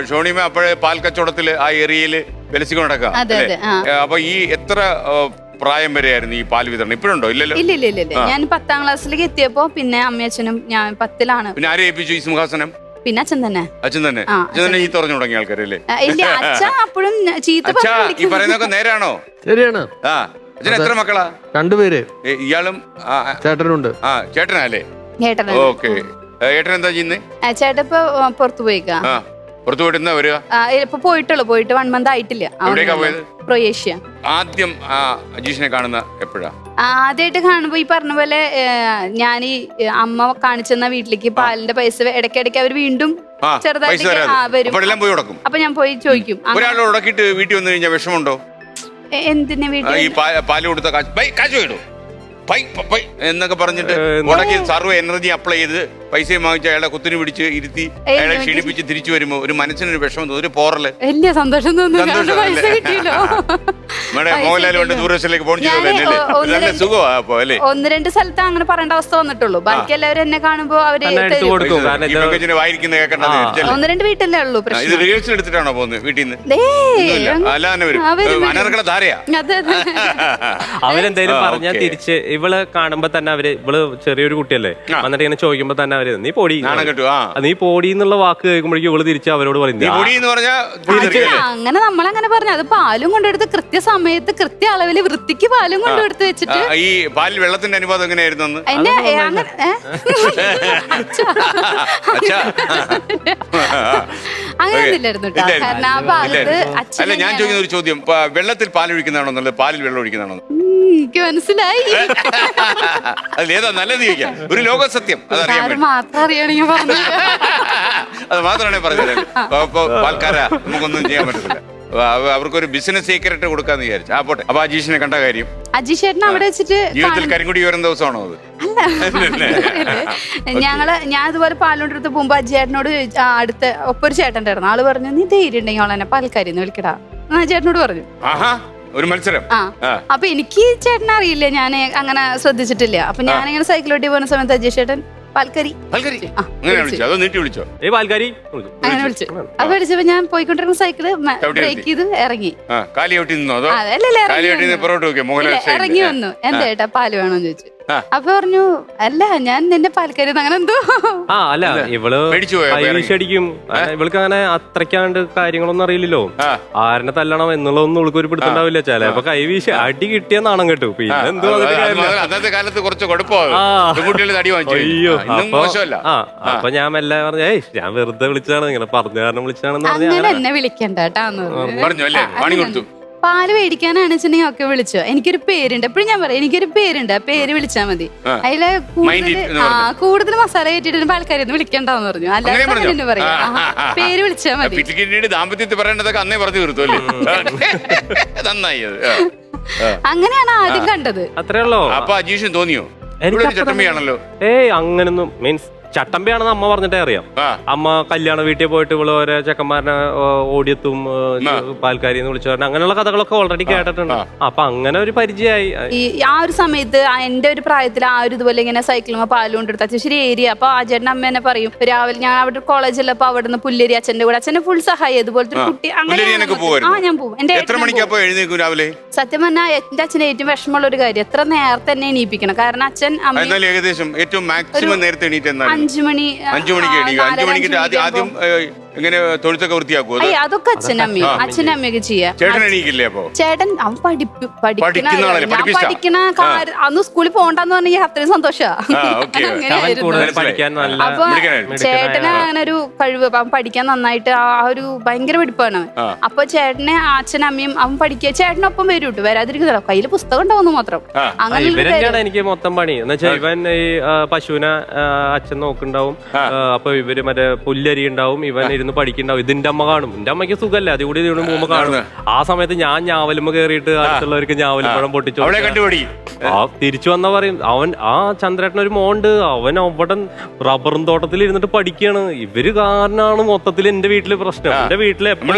ഷോണിമ അപ്പോഴേ പാൽ കച്ചവടത്തില് ആ ഏരിയയില് വിലസിക്കൊണ്ട് നടക്കാം. അപ്പൊ ഈ എത്ര പ്രായം വരെയായിരുന്നു ഈ പാൽ വിതരണം? ഇപ്പോഴുണ്ടോ? ഇല്ലല്ലോ. ഇല്ല. ഞാൻ 10ാം ക്ലാസ്സിലേക്ക് എത്തിയപ്പോ പിന്നെ അമ്മയച്ഛനും ഞാൻ 10ലാണ്. പിന്നെ ആരെ ഏൽപ്പിച്ചു ഈ സിംഹാസനം? പിന്നെ അച്ഛൻ തന്നെ ഈ തുറഞ്ഞു തുടങ്ങിയ ആൾക്കാരല്ലേ? ഇല്ല, അച്ഛൻ അപ്പോഴും ചീത്ത ഈ പറയുന്നതൊക്കെ നേരാണോ? ശരിയാണ്. അച്ഛൻ എത്ര മക്കളാ? 2 പേര്. ഇയാളും ചേട്ടനുണ്ട്. ചേട്ടനല്ലേ? ഓക്കെ. ഏട്ടൻ എന്താ ചെയ്യുന്നേ? ചേട്ടൻ ഇപ്പൊ പുറത്തു പോയിക്കാ. പുറത്തു പോയിട്ട് വരിക? ഇപ്പൊ പോയിട്ട് 1 month ആയിട്ടില്ല. ക്രൊയേഷ്യ. ആദ്യം അജീഷിനെ കാണുന്ന എപ്പോഴാ? ആദ്യമായിട്ട് കാണുമ്പോ ഈ പറഞ്ഞ പോലെ ഞാൻ ഈ അമ്മ കാണിച്ചെന്ന വീട്ടിലേക്ക് പാലിന്റെ പൈസ ഇടയ്ക്കിടയ്ക്ക് അവർ വീണ്ടും ചെറുതായിട്ട് വരും. അപ്പൊ ഞാൻ പോയി ചോദിക്കും. ഒരാളെ ഉടക്കിട്ട് വീട്ടിൽ വന്നു കഴിഞ്ഞാൽ വിഷമമുണ്ടോ? എന്തിനാ വീട്ടിൽ പാല് കൊടുത്ത കാശ് വേണോ എന്നൊക്കെ പറഞ്ഞിട്ട് ഉടക്കി സർവ്വ എനർജി അപ്ലൈ ചെയ്ത് പൈസയും വാങ്ങിച്ച് അയാളെ കുത്തിരി പിടിച്ച് ഇരുത്തി അയാളെ ക്ഷീണിപ്പിച്ച് തിരിച്ചു വരുമ്പോ ഒരു മനസ്സിനൊരു വിഷമം തോന്നും, ഒരു പോറല്. വലിയ സന്തോഷം മോഹൻലാൽ കൊണ്ട് ദൂരദേശത്തിലേക്ക് പോകണം ചെയ്തല്ലേ? നല്ല സുഖമാ അല്ലേ? 1-2 സ്ഥലത്ത് അങ്ങനെ പറയേണ്ട അവസ്ഥ വന്നിട്ടുള്ളൂ. ബാക്കി എല്ലാവരും എന്നെ കാണുമ്പോ അവര് വായിരിക്കുന്ന കേൾക്കണ്ടത്. 1-2 വീട്ടിലേ ഉള്ളൂ. ഇത് റിഹേഴ്സൽ എടുത്തിട്ടാണോ പോകുന്നത് വീട്ടിൽ നിന്ന്? അല്ലാതെ വരും അനർക്കള ധാരയാ. അവരെന്തായാലും പറഞ്ഞാൽ തിരിച്ച് ഇവള് കാണുമ്പോ തന്നെ ഇവള് ചെറിയൊരു കുട്ടിയല്ലേ, എന്നിട്ട് ഇങ്ങനെ ചോദിക്കുമ്പോ തന്നെ നീ പൊടി നീ പൊടി എന്നുള്ള വാക്ക് കേൾക്കുമ്പോഴേക്കും ഇവള് തിരിച്ച് അവരോട് പറയുന്നത് അങ്ങനെ. നമ്മളങ്ങനെ പറഞ്ഞു. അത് പാലും കൊണ്ടെടുത്ത് കൃത്യസമയത്ത് കൃത്യ അളവില് വൃത്തിക്ക് പാലും കൊണ്ടെടുത്ത് വെച്ചിട്ട്. ഈ പാലിൽ വെള്ളത്തിന്റെ അനുപാതം എങ്ങനെയായിരുന്നു? അങ്ങനെയൊന്നുമില്ലായിരുന്നു. കാരണം ആ ഭാഗത്ത് അല്ല, ഞാൻ ചോദിക്കുന്ന ഒരു ചോദ്യം, വെള്ളത്തിൽ പാൽ ഒഴിക്കുന്നതാണോ നല്ലത്, പാലിൽ വെള്ളം ഒഴിക്കുന്നതാണോ? എനിക്ക് മനസ്സിലായി. അതിലേതാ നല്ലത് ചോദിക്കാം. ഒരു ലോക സത്യം അതറിയാൻ മാത്രം അറിയണെങ്കിൽ പറഞ്ഞു. അത് മാത്രമാണ് പറഞ്ഞത്. പാൽക്കാരാ, നമുക്കൊന്നും ചെയ്യാൻ പറ്റത്തില്ല. അവർക്കൊരു ബിസിനസ് സീക്രട്ട് കൊടുക്കാന്ന് വിചാരിച്ചു. പോട്ടെ. അപ്പൊ അജീഷിനെ കണ്ട കാര്യം? അജീഷ് ചേട്ടൻ അവിടെ വെച്ചിട്ട് ജീവിതത്തിൽ കരിങ്കുടി വരുന്ന ദിവസമാണോ അത്? ഞാൻ അതുപോലെ പാലോണ്ടെടുത്ത് പോകുമ്പോ അജേട്ടനോട് അടുത്ത ഒപ്പൊരു ചേട്ടൻ ഉണ്ടായിരുന്നു. ആള് പറഞ്ഞു, നീ ധൈര്യം ഉണ്ടെങ്കിൽ അവളെന്നെ പാൽക്കാരിന്ന് വിളിക്കടാ. ചേട്ടനോട് പറഞ്ഞു. ഒരു മത്സരം. അപ്പൊ എനിക്ക് ചേട്ടനെ അറിയില്ല, ഞാൻ അങ്ങനെ ശ്രദ്ധിച്ചിട്ടില്ല. അപ്പൊ ഞാനിങ്ങനെ സൈക്കിളോട്ടി പോകുന്ന സമയത്ത് അജീഷ് ചേട്ടൻ പാൽക്കരി അങ്ങനെ വിളിച്ചു. അങ്ങനെ വിളിച്ചു. അപ്പൊ വിളിച്ചപ്പോ ഞാൻ പോയിക്കൊണ്ടിരുന്ന സൈക്കിള് ബ്രേക്ക് ചെയ്ത് ഇറങ്ങി. ഇറങ്ങി വന്നു. എന്താ ചേട്ടാ പാല് വേണോന്ന് ചോദിച്ചു. അപ്പൊ പറഞ്ഞു, അല്ല ഞാൻ നിന്റെ പാൽക്കരി അങ്ങനെ എന്തോ. അല്ല ഇവള് അടിക്കും. ഇവൾക്ക് അങ്ങനെ അത്രയ്ക്കാണ്ട് കാര്യങ്ങളൊന്നും അറിയില്ലല്ലോ. ആരനെ തല്ലണം എന്നുള്ളതൊന്നും ഇവൾക്ക് ഒരു പിടുത്തുണ്ടാവില്ല. ചിലപ്പോ കൈവീശി അടി കിട്ടിയ നാണം കേട്ടു. പിന്നെ എന്തോ അന്നത്തെ കാലത്ത് കുറച്ച് കുഴപ്പമില്ല. അയ്യോ അപ്പൊ ഞാൻ മെല്ലെ പറഞ്ഞ ഞാൻ വെറുതെ വിളിച്ചതാണ്, ഇങ്ങനെ പറഞ്ഞ കാരണം വിളിച്ചതാണെന്ന് പറഞ്ഞു. എന്നെ വിളിക്കണ്ട കേട്ടോ. പാല് മേടിക്കാനാണ് വെച്ചിട്ടുണ്ടെങ്കിൽ ഒക്കെ വിളിച്ചോ. എനിക്കൊരു പേരുണ്ട്. എപ്പോഴും ഞാൻ പറയാം, എനിക്കൊരു പേരുണ്ട്, ആ പേര് വിളിച്ചാ മതി. അതില് കൂടുതൽ മസാല കയറ്റിട്ട് പാൽക്കാരെന്ന് വിളിക്കണ്ടെന്ന് പറഞ്ഞു. അല്ലാതെ പറയാ, പേര് വിളിച്ചാ മതി. ദാമ്പത്യത്തിൽ പറയേണ്ടതൊക്കെ അന്നേ പറഞ്ഞു തീർത്തുല്ലേ? നന്നായി. അങ്ങനെയാണ് ആദ്യം കണ്ടത്. അത്രേ ഉള്ളൂ. അപ്പൊ അജീഷും തോന്നിയോ ചട്ടമ്പിയാണല്ലോ? അങ്ങനൊന്നും മീൻസ് ചട്ടമ്പിയാണെന്ന് അമ്മ പറഞ്ഞിട്ടേ അറിയാം. അമ്മ കല്യാണ വീട്ടിൽ പോയിട്ട് ഇവള് ഓരോ ചെക്കന്മാരനെ ഓടിയെത്തും, പാൽക്കാരി എന്ന് വിളിച്ചു പറഞ്ഞ അങ്ങനെയുള്ള കഥകളൊക്കെ ഓൾറെഡി കേട്ടിട്ടുണ്ട്. അപ്പൊ അങ്ങനെ ഒരു പരിചയമായി. ആ ഒരു സമയത്ത് എന്റെ ഒരു പ്രായത്തിൽ ആ ഒരു ഇതുപോലെ ഇങ്ങനെ സൈക്കിളും പാലും കൊണ്ടെടുത്ത ശരി ഏരിയ. അപ്പൊ ആ ചേട്ടൻ അമ്മ തന്നെ പറയും, രാവിലെ ഞാൻ അവിടെ കോളേജിലപ്പോ അവിടെ നിന്ന് പുല്ലേരി അച്ഛന്റെ കൂടെ, അച്ഛനെ ഫുൾ സഹായം ഇതുപോലത്തെ ഒരു കുട്ടി. അങ്ങനെ ഞാൻ പോകും. എന്റെ സത്യം പറഞ്ഞാൽ എന്റെ അച്ഛന് ഏറ്റവും വിഷമമുള്ള ഒരു കാര്യം, എത്ര നേരത്തെ തന്നെ എണീപ്പിക്കണം. കാരണം അച്ഛൻ ഏകദേശം ഏറ്റവും മാക്സിമം നേരത്തെ എണീറ്റ് 5 മണിക്ക് ആദ്യം ഇങ്ങനെ തൊഴുത്തൊക്കെ വൃത്തിയാക്കുമോ? അതൊക്കെ അച്ഛനും അമ്മയൊക്കെ ചെയ്യാം. ചേട്ടൻ അവൻ പഠിക്കണ അന്ന് സ്കൂളിൽ പോകണ്ടെന്ന് പറഞ്ഞെങ്കിൽ അത്രയും സന്തോഷമാണ്. അപ്പൊ ചേട്ടന് അങ്ങനെ ഒരു കഴിവ്, അവൻ പഠിക്കാൻ നന്നായിട്ട് ആ ഒരു ഭയങ്കര പഠിപ്പാണ്. അപ്പൊ ചേട്ടനെ അച്ഛനും അമ്മയും അവൻ പഠിക്കുക, ചേട്ടനൊപ്പം വരും കേട്ടോ, വരാതിരിക്കുന്നില്ല, കയ്യില് പുസ്തകം ഉണ്ടാവുന്നു മാത്രം. അങ്ങനെ എനിക്ക് മൊത്തം പണി എന്ന് വെച്ചാൽ ഇവൻ ഈ പശുവിനെ അച്ഛൻ നോക്കുന്നുണ്ടാവും. അപ്പൊ ഇവര് മറ്റേ പുല്ലരി ഉണ്ടാവും, ഇവൻ ഇരുന്ന് പഠിക്കുന്നുണ്ടാവും. ഇതിന്റെ അമ്മ കാണും. എന്റെ അമ്മയ്ക്ക് സുഖല്ലേ, അതുകൂടി ഇതിനു മുമ്പ് കാണും. ആ സമയത്ത് ഞാൻ ഞാവലുമ്പ് കയറിയിട്ട് അടുത്തുള്ളവർക്ക് ഞാവലുമ്പഴം പൊട്ടിച്ചു. തിരിച്ചു വന്നാ പറയും, അവൻ ആ ചന്ദ്രേട്ടൻ ഒരു മോണ്ട്, അവൻ അവിടെ റബ്ബറും തോട്ടത്തിൽ ഇരുന്നിട്ട് പഠിക്കുകയാണ്. ഇവര് കാരനാണ് മൊത്തത്തിൽ എന്റെ വീട്ടില് പ്രശ്നം. എന്റെ വീട്ടില് നമ്മള്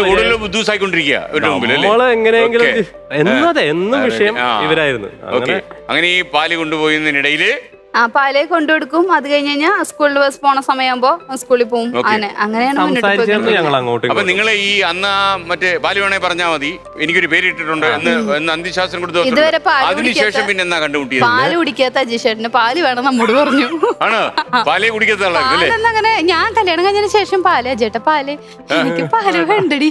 എങ്ങനെയെങ്കിലും എന്നും വിഷയം ഇവരായിരുന്നു. അങ്ങനെ ഈ പാല് കൊണ്ടുപോയതിനിടയില് പാല് കൊണ്ടുകൊടുക്കും. അത് കഴിഞ്ഞ് കഴിഞ്ഞാൽ സ്കൂളിൽ ബസ് പോണ സമയമാകുമ്പോ സ്കൂളിൽ പോകും. അങ്ങനെയാണ് മുന്നോട്ട് സംസാരിച്ചായിരുന്നു ഞങ്ങൾ അങ്ങോട്ട്. അപ്പൊ നിങ്ങൾ ഈ അന്ന് മറ്റേ പാല് വേണേ പറഞ്ഞാൽ മതി, എനിക്കൊരു പേര് ഇട്ടിട്ടുണ്ട് എന്ന് അന്ത്യശാസ്ത്രം കൊടുത്തു. ഇതുവരെ അതിനുശേഷം പിന്നെ എന്നാ കണ്ടുമുട്ടിയത്? പാല് കുടിക്കാത്ത അജീഷേട്ടന് പാല് വേണം നമ്മോട് പറഞ്ഞു. ആണ് പാലേ കുടിക്കാത്ത ആളായിരുന്നു. അങ്ങനെ ഞാൻ കല്യാണം കഴിഞ്ഞതിന് ശേഷം പാല് അജേട്ട പാല് എനിക്ക് പാല് വേണ്ടടി.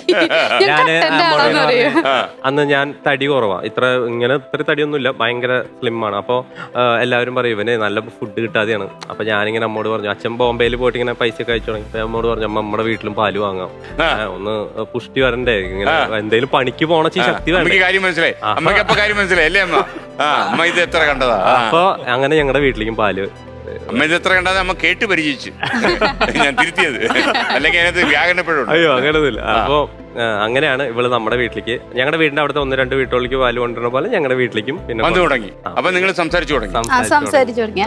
അന്ന് ഞാൻ തടി കുറവാ, ഇത്ര തടിയൊന്നുമില്ല, ഭയങ്കര സ്ലിം ആണ്. അപ്പൊ എല്ലാവരും പറയും ഇവന് നല്ല ഫുഡ് കിട്ടാതെയാണ്. അപ്പൊ ഞാനിങ്ങനെ അമ്മോട് പറഞ്ഞു, അച്ഛൻ ബോംബെയിൽ പോയിട്ട് ഇങ്ങനെ പൈസ കഴിച്ചു തുടങ്ങി. അപ്പൊ അമ്മോട് പറഞ്ഞു, അമ്മ നമ്മുടെ വീട്ടിലും പാല് വാങ്ങാം, ഒന്ന് പുഷ്ടി വരണ്ടേ, ഇങ്ങനെ എന്തെങ്കിലും പണിക്ക് പോണ ശക്തി വേണ്ട. കാര്യം മനസ്സിലായി, അമ്മയ്ക്ക് അപ്പൊ കാര്യം മനസ്സിലായി അല്ലേ അമ്മ? അമ്മ ഇത് എത്ര കണ്ടതാ. അപ്പൊ അങ്ങനെ ഞങ്ങളുടെ വീട്ടിലേക്കും പാല്. അമ്മ ഇത് എത്ര കണ്ടത് അമ്മ കേട്ട് പരിചയിച്ചു. ഞാൻ തിരുത്തിയത്, അല്ലെങ്കിൽ അതിനകത്ത് വ്യാകരണപ്പെടും. അയ്യോ അങ്ങനെയൊന്നുമില്ല. അപ്പൊ അങ്ങനെയാണ് ഇവള് നമ്മുടെ വീട്ടിലേക്ക്, ഞങ്ങളുടെ വീടിന്റെ അവിടുത്തെ 1-2 വീട്ടുകളിലേക്ക് പാല് കൊണ്ടുവരുന്ന പോലെ ഞങ്ങളുടെ വീട്ടിലേക്കും പിന്നെ വന്നു തുടങ്ങി. അപ്പൊ നിങ്ങൾ സംസാരിച്ചു തുടങ്ങി.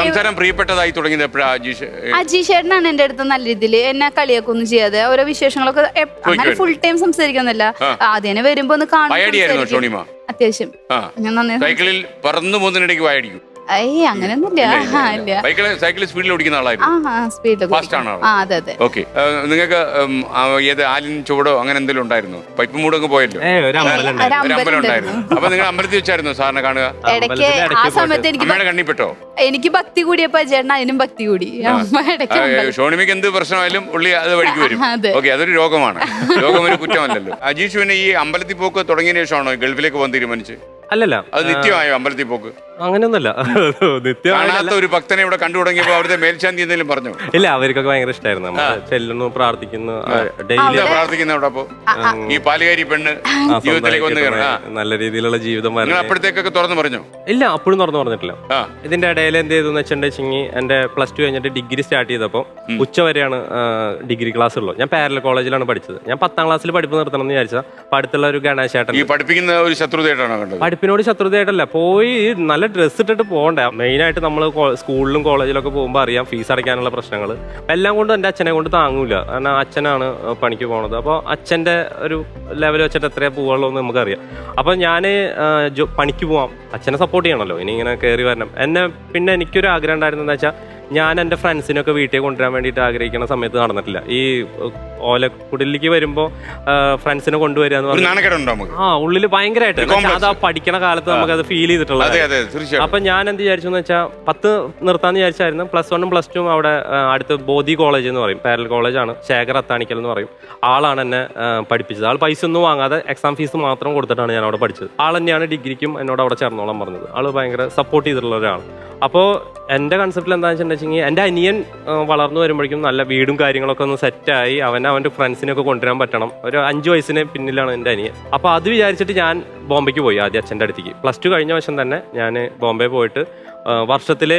സംസാരം പ്രിയപ്പെട്ടതായി തുടങ്ങിയത് എപ്പോഴാണ്? അജീഷേട്ടനാണ് എന്റെ അടുത്ത് നല്ല രീതിയിൽ എന്നെ കളിയാക്കൊന്നും ചെയ്യാതെ ഓരോ വിശേഷങ്ങളൊക്കെ അങ്ങനെ ഫുൾ ടൈം സംസാരിക്കുന്നില്ല. ആദ്യം വരുമ്പോ ഒന്ന് കാണും. അത്യാവശ്യം ഞാൻ നന്നായി സൈക്കിളിൽ പറന്നു പോകുന്നതിനിടയ്ക്ക് വായടിക്കും. അങ്ങനെയൊന്നുമില്ല. സൈക്കിൾ സ്പീഡിൽ ഓടിക്കുന്ന ആളായിരുന്നു. ഫാസ്റ്റ് ആണ്. ഓക്കെ. നിങ്ങൾക്ക് ഏത് ആലിൻ ചുവടോ അങ്ങനെ എന്തെങ്കിലും ഉണ്ടായിരുന്നു? പൈപ്പ് മൂടൊക്കെ പോയല്ലോ, ഒരു അമ്പലം ഉണ്ടായിരുന്നു. അപ്പൊ നിങ്ങൾ അമ്പലത്തിൽ വെച്ചായിരുന്നു സാറിനെ കാണുക? ആ സമയത്ത് അമ്മയുടെ കണ്ണിപ്പെട്ടോ? എനിക്ക് ഭക്തി കൂടിയപ്പോ ചേട്ടൻ അതിനും ഭക്തി കൂടി. ഷോണിമിക്ക് എന്ത് പ്രശ്നമായാലും ഉള്ളി അത് വഴിക്ക് വരും. ഓക്കെ, അതൊരു രോഗമാണ്. രോഗം ഒരു കുറ്റമല്ലല്ലോ. അജീഷ് പിന്നെ ഈ അമ്പലത്തിൽ പോക്ക് തുടങ്ങിയ ശേഷമാണോ ഗൾഫിലേക്ക് പോകാൻ തീരുമാനിച്ച്? അല്ലല്ല, അത് നിത്യമായോ അമ്പലത്തിൽ പോക്ക്? അങ്ങനെയൊന്നുമല്ല, കാണാത്ത ഒരു ഭക്തനെ ഇവിടെ കണ്ടു തുടങ്ങിയപ്പോ അവിടുത്തെ മേൽശാന്തി എന്തെങ്കിലും പറഞ്ഞു? ഇല്ല, അവർക്കൊക്കെ ഭയങ്കര ഇഷ്ടമായിരുന്നു. ചെല്ലുന്നു, പ്രാർത്ഥിക്കുന്നു, ഡെയിലി പ്രാർത്ഥിക്കുന്ന അവിടെ. അപ്പൊ ഈ പാലുകാരി പെണ്ണ് ജീവിതത്തിലേക്ക് വന്ന് നല്ല രീതിയിലുള്ള ജീവിതം അപ്പോഴത്തേക്കൊക്കെ തുറന്നു പറഞ്ഞോ? ഇല്ല, അപ്പോഴും തുറന്നു പറഞ്ഞിട്ടില്ല. ഇതിന്റെ ഇടയിൽ എന്ത് ചെയ്തെന്ന് വെച്ചിട്ടുണ്ടെങ്കിൽ എന്റെ പ്ലസ് 2 കഴിഞ്ഞിട്ട് ഡിഗ്രി സ്റ്റാർട്ട് ചെയ്തപ്പോൾ ഉച്ച വരെയാണ് ഡിഗ്രി ക്ലാസ് ഉള്ളൂ. ഞാൻ പാരലൽ കോളേജിലാണ് പഠിച്ചത്. ഞാൻ 10ാം ക്ലാസ്സിൽ പഠിപ്പ് നിർത്തണം എന്ന് വിചാരിച്ചാൽ അടുത്തുള്ള ഒരു ഗണേശേട്ടൻ. ഈ പഠിപ്പിക്കുന്ന ഒരു ശത്രുതയായിട്ടാണോ കണ്ടത്? പഠിപ്പിനോട് ശത്രുതയായിട്ടല്ല, പോയി നല്ല ഡ്രസ്സ് ഇട്ടിട്ട് പോകണ്ടേ. മെയിനായിട്ട് നമ്മൾ സ്കൂളിലും കോളേജിലൊക്കെ പോകുമ്പോൾ അറിയാം ഫീസ് അടയ്ക്കാനുള്ള പ്രശ്നങ്ങൾ. എല്ലാം കൊണ്ടും എൻ്റെ അച്ഛനെ കൊണ്ട് താങ്ങൂല. കാരണം അച്ഛനാണ് പണിക്ക് പോണത്. അപ്പോൾ അച്ഛൻ്റെ ഒരു ലെവൽ വെച്ചിട്ട് എത്രയാണ് പോവുള്ളൂ എന്ന് നമുക്കറിയാം. അപ്പോൾ ഞാൻ പണിക്ക് പോവാം, അച്ഛനെ സപ്പോർട്ട് ചെയ്യണമല്ലോ, ഇനി ഇങ്ങനെ കയറി വരണം. പിന്നെ എനിക്കൊരു ആഗ്രഹം ഉണ്ടായിരുന്നു എന്താ വെച്ചാൽ, ഞാൻ എൻ്റെ ഫ്രണ്ട്സിനൊക്കെ വീട്ടിൽ കൊണ്ടുവരാൻ വേണ്ടിയിട്ട് ആഗ്രഹിക്കുന്ന സമയത്ത് നടന്നിട്ടില്ല. ഈ ഓലക്കുടലിലേക്ക് വരുമ്പോൾ ഫ്രണ്ട്സിനെ കൊണ്ടുവരിക എന്ന് പറഞ്ഞാൽ ഉള്ളിൽ ഭയങ്കരമായിട്ട് അതാ പഠിക്കണ കാലത്ത് നമുക്കത് ഫീൽ ചെയ്തിട്ടുള്ളത്. അപ്പൊ ഞാൻ എന്ത് വിചാരിച്ചു എന്ന് വെച്ചാൽ 10 നിർത്താന്ന് വിചാരിച്ചായിരുന്നു. +1 +2 അവിടെ അടുത്ത് ബോധി കോളേജ് എന്ന് പറയും, പാരലൽ കോളേജാണ്, ശേഖർ അത്താണിക്കൽ എന്ന് പറയും. ആളാണ് എന്നെ പഠിപ്പിച്ചത്. ആൾ പൈസ ഒന്നും വാങ്ങാതെ എക്സാം ഫീസ് മാത്രം കൊടുത്തിട്ടാണ് ഞാൻ അവിടെ പഠിച്ചത്. ആൾ തന്നെയാണ് ഡിഗ്രിക്കും എന്നോട് അവിടെ ചേർന്നോളാൻ പറഞ്ഞത്. ആൾ ഭയങ്കര സപ്പോർട്ട് ചെയ്തിട്ടുള്ള ഒരാളാണ്. അപ്പോൾ എൻ്റെ കൺസെപ്റ്റിൽ എന്താണെന്ന് വെച്ചിട്ടുണ്ടെങ്കിൽ, എൻ്റെ അനിയൻ വളർന്നു വരുമ്പോഴേക്കും നല്ല വീടും കാര്യങ്ങളൊക്കെ ഒന്ന് സെറ്റായി അവൻ്റെ ഫ്രണ്ട്സിനൊക്കെ കൊണ്ടുവരാൻ പറ്റണം. ഒരു 5 വയസ്സിന് പിന്നിലാണ് എൻ്റെ അനിയൻ. അപ്പോൾ അത് വിചാരിച്ചിട്ട് ഞാൻ ബോംബെക്ക് പോയി ആദ്യം അച്ഛൻ്റെ അടുത്തേക്ക്. +2 കഴിഞ്ഞ വർഷം തന്നെ ഞാൻ ബോംബെ പോയിട്ട് വർഷത്തിൽ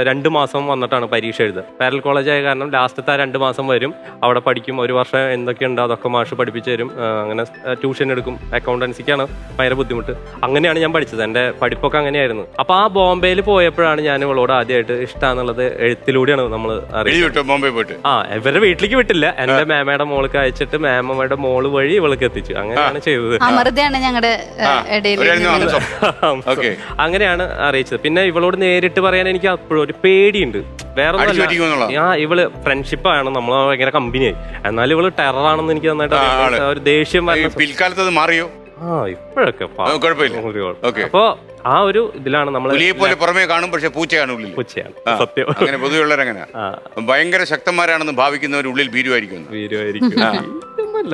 2 മാസം വന്നിട്ടാണ് പരീക്ഷ എഴുതുക. പാരലൽ കോളേജ് ആയ കാരണം ലാസ്റ്റത്തെ 2 മാസം വരും, അവിടെ പഠിക്കും. ഒരു വർഷം എന്തൊക്കെയുണ്ടോ അതൊക്കെ മാഷ് പഠിപ്പിച്ചു തരും. അങ്ങനെ ട്യൂഷൻ എടുക്കും. അക്കൗണ്ടൻസിക്കാണ് ഭയങ്കര ബുദ്ധിമുട്ട്. അങ്ങനെയാണ് ഞാൻ പഠിച്ചത്. എൻ്റെ പഠിപ്പൊക്കെ അങ്ങനെയായിരുന്നു. അപ്പോൾ ആ ബോംബെയിൽ പോയപ്പോഴാണ് ഞാൻ ഇവളോട് ആദ്യമായിട്ട് ഇഷ്ടമാണെന്നുള്ളത് എഴുത്തിലൂടെയാണ് നമ്മൾ അറിയുന്നത്. ബോംബെ പോയിട്ട് ഇവരുടെ വീട്ടിലേക്ക് വിട്ടില്ല, എൻ്റെ മേമയുടെ മോൾക്ക് അയച്ചിട്ട് മേമയുടെ മോള് വഴി ഇവൾക്ക് എത്തിച്ചു. അങ്ങനെയാണ് ചെയ്തത്. അങ്ങനെയാണ് അറിയിച്ചത്. പിന്നെ ഇവളോട് നേരിട്ട് പറയാൻ എനിക്ക് അപ്പോഴും ഒരു പേടിയുണ്ട്. വേറെ ഇവള് ഫ്രണ്ട്ഷിപ്പാണ്, നമ്മൾ ഭയങ്കര കമ്പനിയായി. എന്നാലും ഇവള് ടെററാണെന്ന് എനിക്ക് നന്നായിട്ട് ഒരു ദേഷ്യം. പിൽക്കാലത്ത് മാറിയോ? ഇപ്പോഴൊക്കെ അപ്പൊ ആ ഒരു ഇതിലാണ് നമ്മൾ പുറമേ കാണും, പക്ഷെ പൂച്ചയാണ് സത്യം. അങ്ങനെ പൊതുവെയുള്ളവരങ്ങനെ ഭയങ്കര ശക്തന്മാരാണെന്ന് ഭാവിക്കുന്നവർ ഉള്ളിൽ ഭീരുവായിരിക്കും.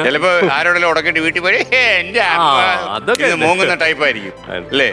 ചിലപ്പോ ആരോടെല്ലാം ഉടക്കേണ്ടി വീട്ടിൽ പോയി മോങ്ങുന്ന ടൈപ്പായിരിക്കും അല്ലേ?